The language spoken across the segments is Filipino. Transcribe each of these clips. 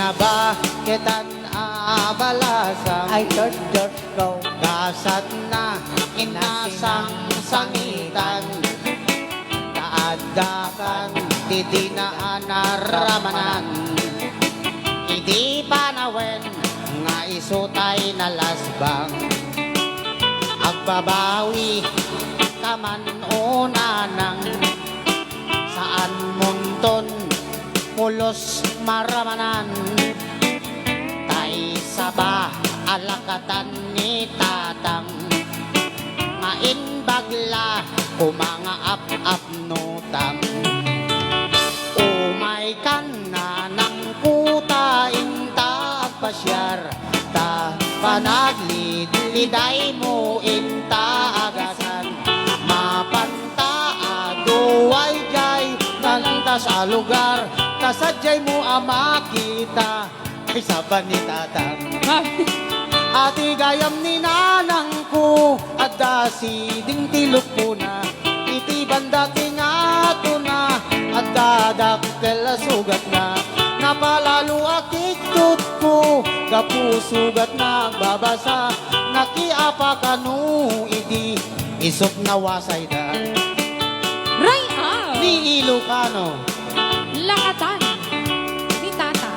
na baketan abalasang Ay, George, go. kasat na inasang sangitan kaadakan di na anaramanan idi panawen nga isutay na lasbang agbabawi kaman unanang saan munton pulos maramanan tay saba alakatan ni tatang mainbagla kumanga ap nutang umay kan na ng kutain ta pasyar ta panaglid-liday mo inta agasan mapanta aduway jay nanta sa lugar kasadyay mo ama kita ay saban ni tatang ati gayam ni nanang ko at dasi ding tilok po na iti banda tingato na at dadakkel sugat na napalalo akitut ko kapusugat na babasa nakiapa kanu idi isok na wasay da Ray out! ni Ilocano Lakatan ni Tata.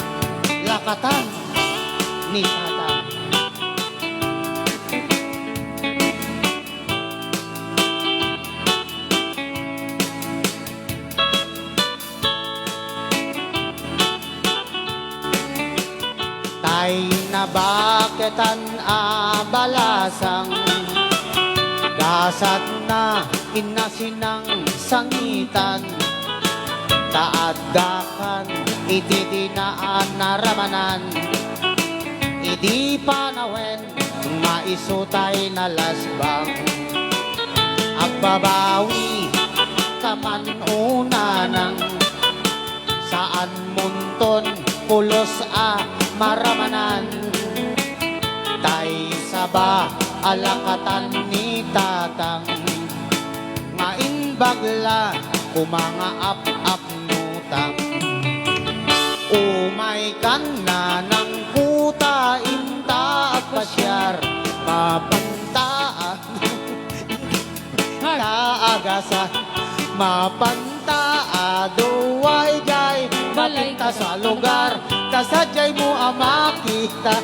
lakatan ni tatang tay na baketan abalasang gasat na inasinang sangitan taadakan iti dinaan naramanan idi panawen maisutay na lasbang agbabawi kaman unanang saan munton pulos maramanan tay saba alakatan ni tatang mainbagla kumanga ap nutang umay kan na ng kuta inta pasyar mapantaan taagasa mapanta aduway jay makinta sa lugar kasadyay mo ama kita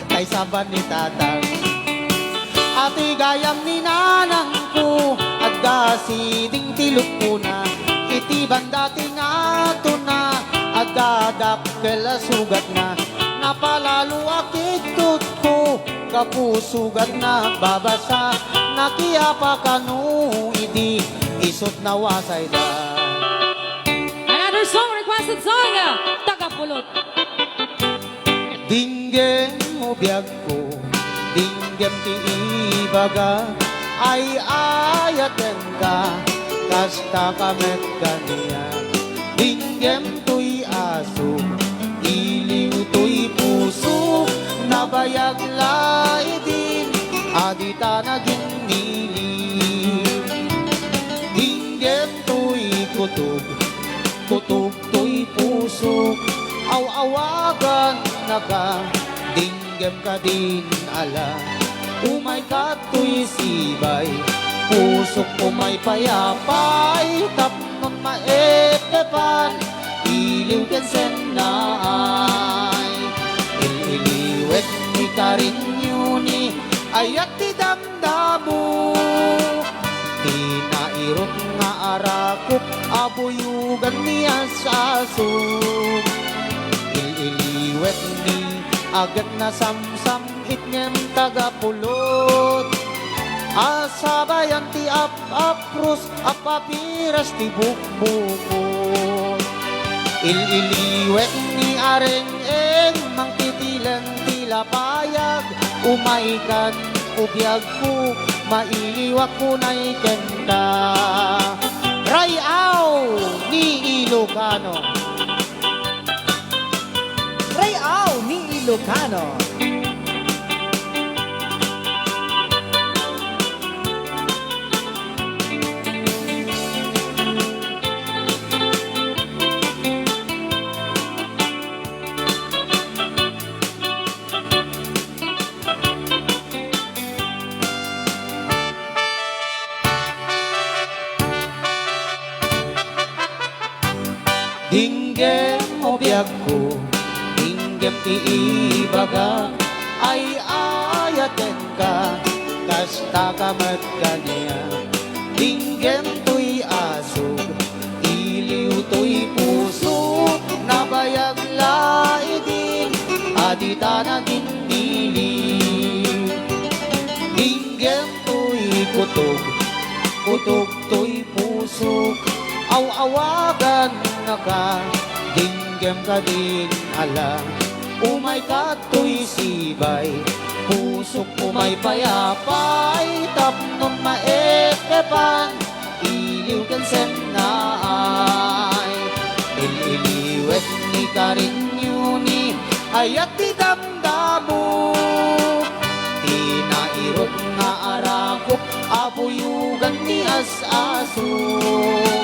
kay saban ni tatang ati gayam ni nanang ko at dasi ding tilok ko na iti banda tingato na at dadakkel sugat na napalalo akitut ko kapusugat na babasa nakiapa kanu idi isot na wasay da. Another song requested song, Tagapulot. Dinggem mo biyag ko, dinggem ti ibaga, ay ayaten ka, kasta kamet kaniya. Dinggem to'y aso, iliw to'y puso, nabayag lai din, adita na ginnilim. Dinggem to'y kutub, kutub to'y puso, aw-awagan na ka, dinggem ka din ala. Umay ka to'y sibay, pusok umay payapay, tapnon maepepan, iliw ken senay. Ililiwet ni karinyo ni, ayat ti damdamu, tinairot nga arakop, abuyugan niya sa asok. Ililiwet ni agad na samsam itnyem tagapulot asabayan ti apros apapiras ti bukbukot ililiwet ni areng-eng mangtitilang tilapayag umaikan ubiyag ko mailiwak ko na ikenta Rayaw ni Ilocano Rayaw ni Ilocano. ti ibaga ay ayaten ka kasta kamat kanya dinggem to'y asog iliw to'y puso nabayag laidin adita na ginili dinggem to'y kutog kutog to'y puso aw-awagan na ka dinggem ka din ala umay ka to'y sibay pusok umay payapay tapnon maepepan iliw kan sennaay ililiwet ni karinyuni ayat di damdamo tinairot nga arakok abuyugan ni as-asok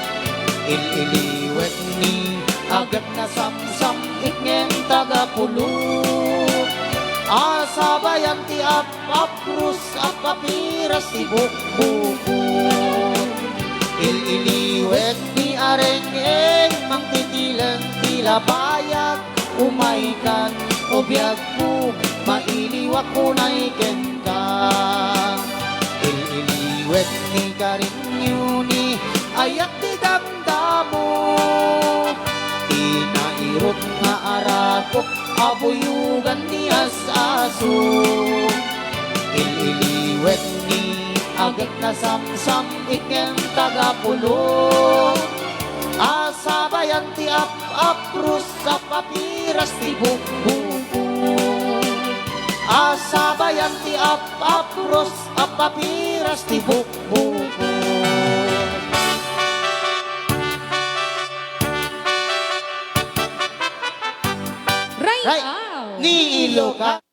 ililiwet ni agad na samsam ikngeng tagapulok asabayan ti ap-aprus apapiras ti bukbuko ililiwet ni arengeng mangtitilan tila bayag umaykan o biyag ko mailiwak ko na iken ka ililiwet ni karinyuni ayak ti damdamo tinairot nga arakok abuyugan ni as-aso ililiwet ni agad na samsam iken tagapulo asabayan ti ap-aprus sa papiras ti bukbuko asabayan ti ap-aprus sa papiras ti bukbuko. Ray Right. Au. Ni Iloca.